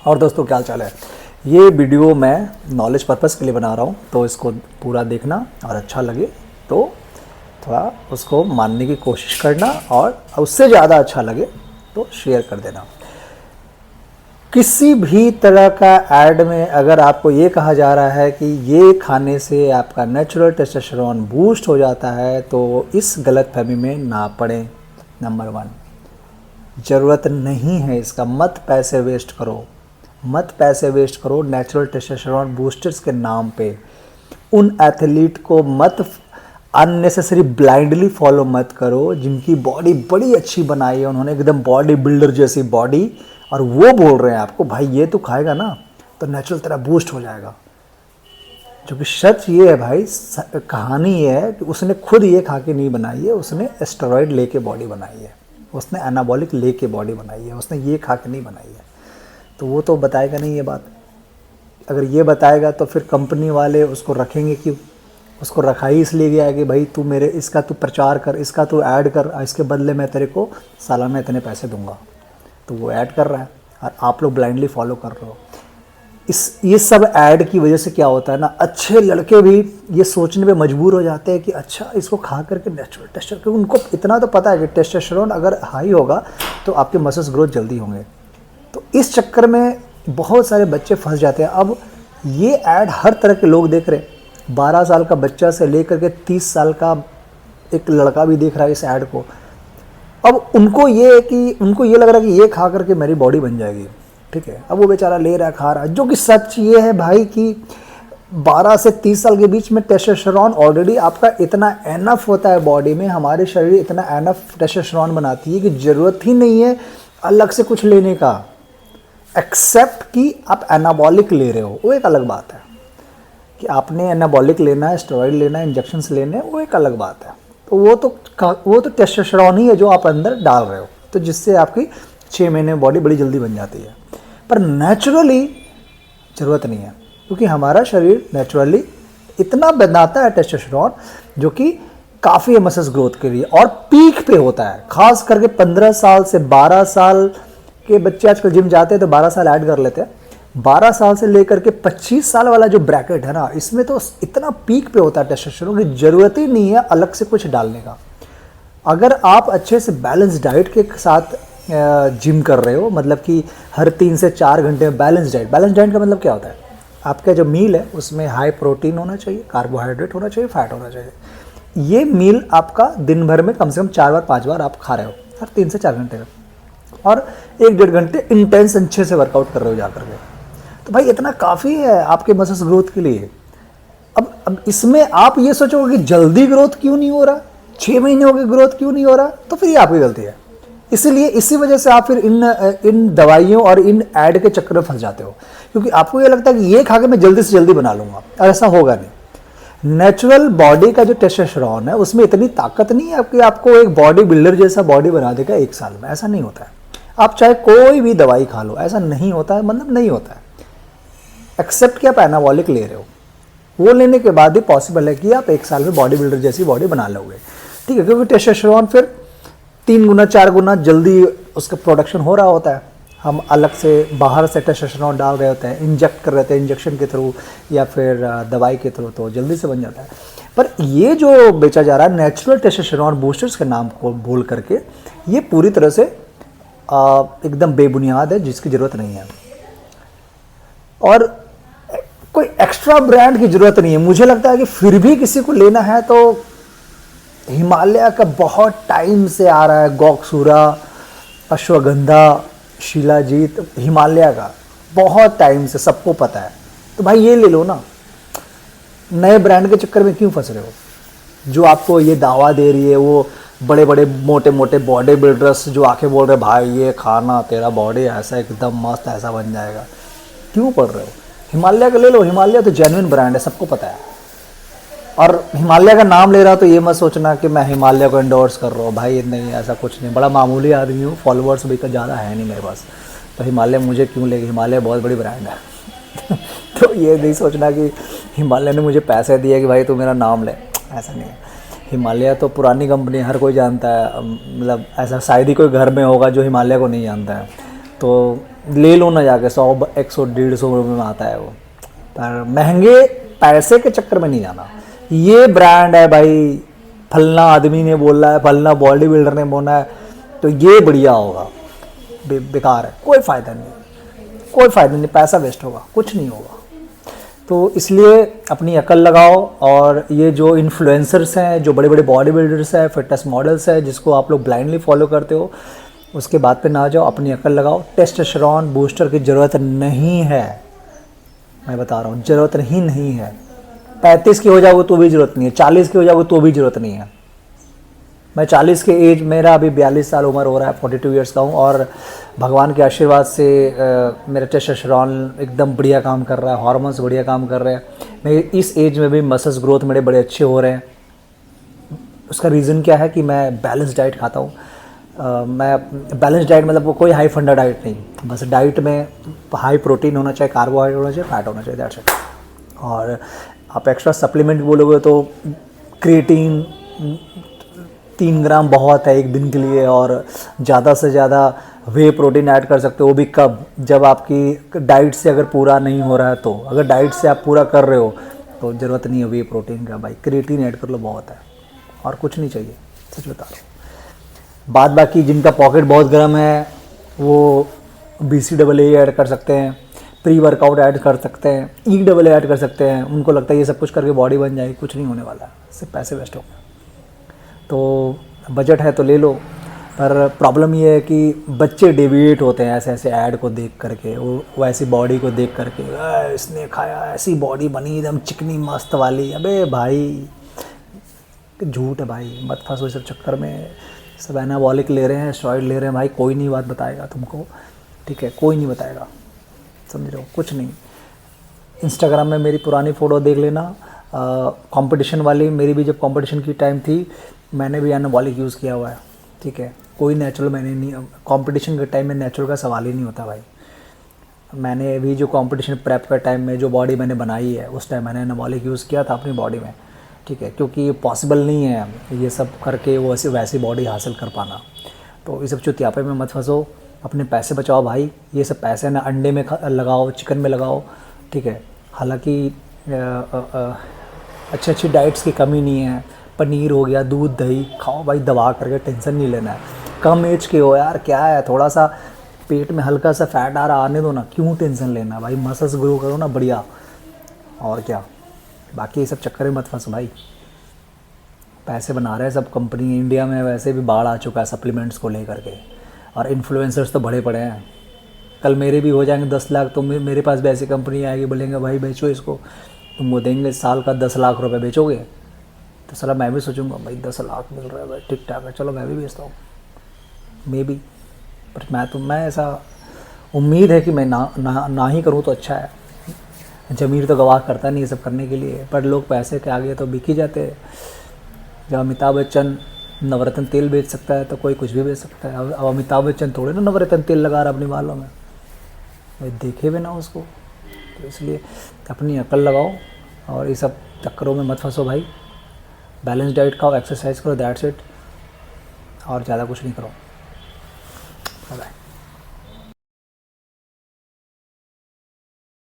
और दोस्तों क्या हाल चाल है। ये वीडियो मैं नॉलेज पर्पस के लिए बना रहा हूँ, तो इसको पूरा देखना और अच्छा लगे तो थोड़ा उसको मानने की कोशिश करना, और उससे ज़्यादा अच्छा लगे तो शेयर कर देना। किसी भी तरह का ऐड में अगर आपको ये कहा जा रहा है कि ये खाने से आपका नेचुरल टेस्टोस्टेरोन बूस्ट हो जाता है, तो इस गलतफहमी में ना पड़ें। नंबर 1, ज़रूरत नहीं है इसका। मत पैसे वेस्ट करो नेचुरल टेस्टोस्टेरोन बूस्टर्स के नाम पे। उन एथलीट को मत अननेसेसरी ब्लाइंडली फॉलो मत करो जिनकी बॉडी बड़ी अच्छी बनाई है, उन्होंने एकदम बॉडी बिल्डर जैसी बॉडी, और वो बोल रहे हैं आपको भाई ये तो खाएगा ना तो नेचुरल तरह बूस्ट हो जाएगा। जो कि सच ये है भाई, कहानी ये है कि उसने खुद ये खा के नहीं बनाई है, उसने स्टेरॉइड लेके बॉडी बनाई है, उसने एनाबॉलिक लेके बॉडी बनाई है, उसने ये खा के नहीं बनाई है। तो वो तो बताएगा नहीं ये बात। अगर ये बताएगा तो फिर कंपनी वाले उसको रखेंगे क्यों? उसको रखा ही इसलिए गया है कि भाई तू मेरे इसका तू प्रचार कर, इसका तू ऐड कर, इसके बदले मैं तेरे को सालाना इतने पैसे दूंगा। तो वो ऐड कर रहा है और आप लोग ब्लाइंडली फॉलो कर रहे हो। ये सब ऐड की वजह से क्या होता है ना, अच्छे लड़के भी ये सोचने पे मजबूर हो जाते हैं कि अच्छा इसको खा करके नेचुरल टेस्टोस्टेरोन, क्योंकि उनको इतना तो पता है कि टेस्टोस्टेरोन अगर हाई होगा तो आपके मसल्स ग्रोथ जल्दी होंगे। तो इस चक्कर में बहुत सारे बच्चे फंस जाते हैं। अब ये ऐड हर तरह के लोग देख रहे हैं, 12 साल का बच्चा से लेकर के 30 साल का एक लड़का भी देख रहा है इस ऐड को। अब उनको ये लग रहा है कि ये खा करके मेरी बॉडी बन जाएगी, ठीक है। अब वो बेचारा ले रहा है, खा रहा है, जो कि सच ये है भाई कि 12 से 30 साल के बीच में टेस्टोस्टेरोन ऑलरेडी आपका इतना एनफ होता है बॉडी में, हमारे शरीर इतना एनफ टेस्टोस्टेरोन बनाती है कि ज़रूरत ही नहीं है अलग से कुछ लेने का, एक्सेप्ट कि आप एनाबॉलिक ले रहे हो, वो एक अलग बात है। कि आपने एनाबॉलिक लेना है, स्टेरॉइड लेना है, इंजेक्शंस लेने हैं, वो एक अलग बात है। तो वो तो टेस्टोस्टेरोन ही है जो आप अंदर डाल रहे हो, तो जिससे आपकी 6 महीने में बॉडी बड़ी जल्दी बन जाती है। पर नेचुरली ज़रूरत नहीं है, क्योंकि हमारा शरीर नेचुरली इतना बनाता है टेस्टोस्टेरोन जो कि काफ़ी है मसल्स ग्रोथ के लिए, और पीक पे होता है। खास करके 15 साल से 12 साल के बच्चे आजकल जिम जाते हैं तो 12 साल ऐड कर लेते हैं। 12 साल से लेकर के 25 साल वाला जो ब्रैकेट है ना, इसमें तो इतना पीक पे होता है टेस्टोस्टेरोन की ज़रूरत ही नहीं है अलग से कुछ डालने का। अगर आप अच्छे से बैलेंस डाइट के साथ जिम कर रहे हो, मतलब कि हर 3 से 4 घंटे में बैलेंस डाइट का मतलब क्या होता है, आपका जो मील है उसमें हाई प्रोटीन होना चाहिए, कार्बोहाइड्रेट होना चाहिए, फैट होना चाहिए। ये मील आपका दिन भर में कम से कम 4 बार 5 बार आप खा रहे हो हर 3 से 4 घंटे में, और 1-1.5 घंटे इंटेंस अच्छे से वर्कआउट कर रहे हो जाकर के। तो भाई इतना काफ़ी है आपके मसल्स ग्रोथ के लिए। अब इसमें आप ये सोचोगे कि जल्दी ग्रोथ क्यों नहीं हो रहा, 6 महीने हो गए ग्रोथ क्यों नहीं हो रहा, तो फिर ये आपकी गलती है। इसीलिए इसी वजह से आप फिर इन दवाइयों और इन ऐड के चक्कर में फंस जाते हो, क्योंकि आपको ये लगता है कि ये खा के मैं जल्दी से जल्दी बना लूंगा, और ऐसा होगा नहीं। नेचुरल बॉडी का जो टेस्टोस्टेरोन है उसमें इतनी ताकत नहीं है कि आपको एक बॉडी बिल्डर जैसा बॉडी बना देगा 1 साल में, ऐसा नहीं होता है। आप चाहे कोई भी दवाई खा लो, ऐसा नहीं होता है, मतलब नहीं होता है। एक्सेप्ट कि आप एनाबॉलिक ले रहे हो, वो लेने के बाद ही पॉसिबल है कि आप 1 साल में बॉडी बिल्डर जैसी बॉडी बना लोगे, ठीक है। क्योंकि टेस्टोस्टेरोन फिर 3 गुना 4 गुना जल्दी उसका प्रोडक्शन हो रहा होता है। हम अलग से बाहर से टेस्टोस्टेरोन डाल रहे होते हैं, इंजेक्ट कर रहे थे इंजेक्शन के थ्रू या फिर दवाई के थ्रू, तो जल्दी से बन जाता है। पर ये जो बेचा जा रहा है नेचुरल टेस्टोस्टेरोन बूस्टर्स के नाम को बोल करके, ये पूरी तरह से एकदम बेबुनियाद है, जिसकी ज़रूरत नहीं है, और कोई एक्स्ट्रा ब्रांड की ज़रूरत नहीं है। मुझे लगता है कि फिर भी किसी को लेना है तो हिमालय का बहुत टाइम से आ रहा है, गौकसूरा, अश्वगंधा, शिलाजीत, हिमालय का बहुत टाइम से सबको पता है। तो भाई ये ले लो ना, नए ब्रांड के चक्कर में क्यों फंस रहे हो? जो आपको ये दावा दे रही है वो बड़े बड़े मोटे मोटे बॉडी बिल्डर्स जो आके बोल रहे भाई ये खाना तेरा बॉडी ऐसा एकदम मस्त ऐसा बन जाएगा, क्यों पढ़ रहे हो? हिमालय का ले लो, हिमालय तो जेन्युइन ब्रांड है, सबको पता है। और हिमालय का नाम ले रहा तो ये मत सोचना कि मैं हिमालय को एंडोर्स कर रहा हूँ, भाई नहीं, ऐसा कुछ नहीं। बड़ा मामूली आदमी हूँ, फॉलोअर्स भी ज़्यादा है नहीं मेरे पास, तो हिमालय मुझे क्यों लेगी, हिमालय बहुत बड़ी ब्रांड है। तो ये नहीं सोचना कि हिमालय ने मुझे पैसे दिए कि भाई तू मेरा नाम ले, ऐसा नहीं है। हिमालय तो पुरानी कंपनी, हर कोई जानता है, मतलब ऐसा शायद ही कोई घर में होगा जो हिमालय को नहीं जानता है। तो ले लो ना जाके 100 100 150 रुपये में आता है वो। पर महंगे पैसे के चक्कर में नहीं जाना। ये ब्रांड है भाई, फलना आदमी ने बोला है, फलना बॉडी बिल्डर ने बोला है तो ये बढ़िया होगा, बेकार है, कोई फ़ायदा नहीं, कोई फ़ायदा नहीं, पैसा वेस्ट होगा, कुछ नहीं होगा। तो इसलिए अपनी अकल लगाओ। और ये जो इन्फ्लुएंसर्स हैं, जो बड़े बड़े बॉडी बिल्डर्स हैं, फिटनेस मॉडल्स हैं, जिसको आप लोग ब्लाइंडली फॉलो करते हो, उसके बात पे ना जाओ, अपनी अकल लगाओ। टेस्टोस्टेरोन बूस्टर की ज़रूरत नहीं है, मैं बता रहा हूँ, ज़रूरत ही नहीं है। 35 की हो जाओगे तो भी ज़रूरत नहीं है, 40 की हो जाओगे तो भी ज़रूरत नहीं है। मैं 40 के एज, मेरा अभी 42 साल उम्र हो रहा है, 42 ईयर्स का हूँ, और भगवान के आशीर्वाद से मेरा टेस्टोस्टेरोन एकदम बढ़िया काम कर रहा है, हार्मोन्स बढ़िया काम कर रहे हैं। मैं इस एज में भी मसल्स ग्रोथ मेरे बड़े अच्छे हो रहे हैं। उसका रीज़न क्या है कि मैं बैलेंस डाइट खाता हूँ। मैं बैलेंस डाइट मतलब वो कोई हाई फंडा डाइट नहीं, बस डाइट में हाई प्रोटीन होना चाहिए, कार्बोहाइड्रेट होना चाहिए, फैट होना चाहिए, दैट्स इट। और आप एक्स्ट्रा सप्लीमेंट बोलोगे तो क्रिएटिन 3 ग्राम बहुत है एक दिन के लिए, और ज़्यादा से ज़्यादा वे प्रोटीन ऐड कर सकते हो, वो भी कब, जब आपकी डाइट से अगर पूरा नहीं हो रहा है तो। अगर डाइट से आप पूरा कर रहे हो तो ज़रूरत नहीं है वे प्रोटीन का, भाई क्रिएटिन ऐड कर लो, बहुत है, और कुछ नहीं चाहिए, सच बता रहा हूँ। बाद बाकी जिनका पॉकेट बहुत गर्म है वो BCAA ऐड कर सकते हैं, प्री वर्कआउट ऐड कर सकते हैं, EAA ऐड कर सकते हैं। उनको लगता है ये सब कुछ करके बॉडी बन जाएगी, कुछ नहीं होने वाला, सिर्फ पैसे वेस्ट होंगे। तो बजट है तो ले लो, पर प्रॉब्लम ये है कि बच्चे डेविएट होते हैं ऐसे ऐसे ऐड को देख करके, वो ऐसी बॉडी को देख करके, इसने खाया ऐसी बॉडी बनी एकदम चिकनी मस्त वाली। अबे भाई झूठ है भाई, मत फंसो इस सब चक्कर में। सब एनाबॉलिक ले रहे हैं, स्टेरॉइड ले रहे हैं भाई, कोई नहीं बात बताएगा तुमको, ठीक है, कोई नहीं बताएगा, समझ रहे हो, कुछ नहीं। इंस्टाग्राम में मेरी पुरानी फ़ोटो देख लेना, कंपटीशन वाली, मेरी भी जब कंपटीशन की टाइम थी मैंने भी एनाबॉलिक यूज़ किया हुआ है, ठीक है। कोई नेचुरल मैंने नहीं, कंपटीशन के टाइम में नेचुरल का सवाल ही नहीं होता भाई। मैंने भी जो कंपटीशन प्रेप का टाइम में जो बॉडी मैंने बनाई है, उस टाइम मैंने एनाबॉलिक यूज़ किया था अपनी बॉडी में, ठीक है, क्योंकि पॉसिबल नहीं है ये सब करके वो वैसी बॉडी हासिल कर पाना। तो ये सब चुतियापे में मत फंसो, अपने पैसे बचाओ भाई। ये सब पैसे ना अंडे में लगाओ, चिकन में लगाओ, ठीक है। हालांकि अच्छी अच्छी डाइट्स की कमी नहीं है, पनीर हो गया, दूध दही खाओ भाई, दबा करके, टेंशन नहीं लेना है। कम एज के हो यार, क्या है, थोड़ा सा पेट में हल्का सा फैट आ रहा, आने दो ना, क्यों टेंशन लेना भाई, मसल्स ग्रो करो ना बढ़िया, और क्या। बाकी ये सब चक्कर में मत फंस भाई, पैसे बना रहे हैं सब कंपनी। इंडिया में वैसे भी बाढ़ आ चुका है सप्लीमेंट्स को लेकर के, और इन्फ्लुएंसर्स तो बड़े पड़े हैं। कल मेरे भी हो जाएंगे 10 लाख तो मेरे पास भी ऐसी कंपनी आएगी, बोलेंगे भाई बेचो इसको, तुमको देंगे साल का 10 लाख रुपए, बेचोगे? तो सला मैं भी सोचूंगा भाई 10 लाख मिल रहा है भाई, ठीक ठाक है, चलो मैं भी बेचता हूँ, मे बी। पर मैं ऐसा उम्मीद है कि मैं ना ही करूँ तो अच्छा है। ज़मीर तो गवाह करता नहीं ये सब करने के लिए, पर लोग पैसे के आगे तो बिक ही जाते हैं। जब अमिताभ बच्चन नवरत्न तेल बेच सकता है तो कोई कुछ भी बेच सकता है। अब अमिताभ बच्चन थोड़े ना नवरत्न तेल लगा रहा अपने बालों में, भाई देखे भी ना उसको। तो इसलिए अपनी अकल लगाओ और ये सब चक्करों में मत फंसो भाई। बैलेंस डाइट खाओ, एक्सरसाइज करो, दैट्स इट, और ज़्यादा कुछ नहीं करो। बाय।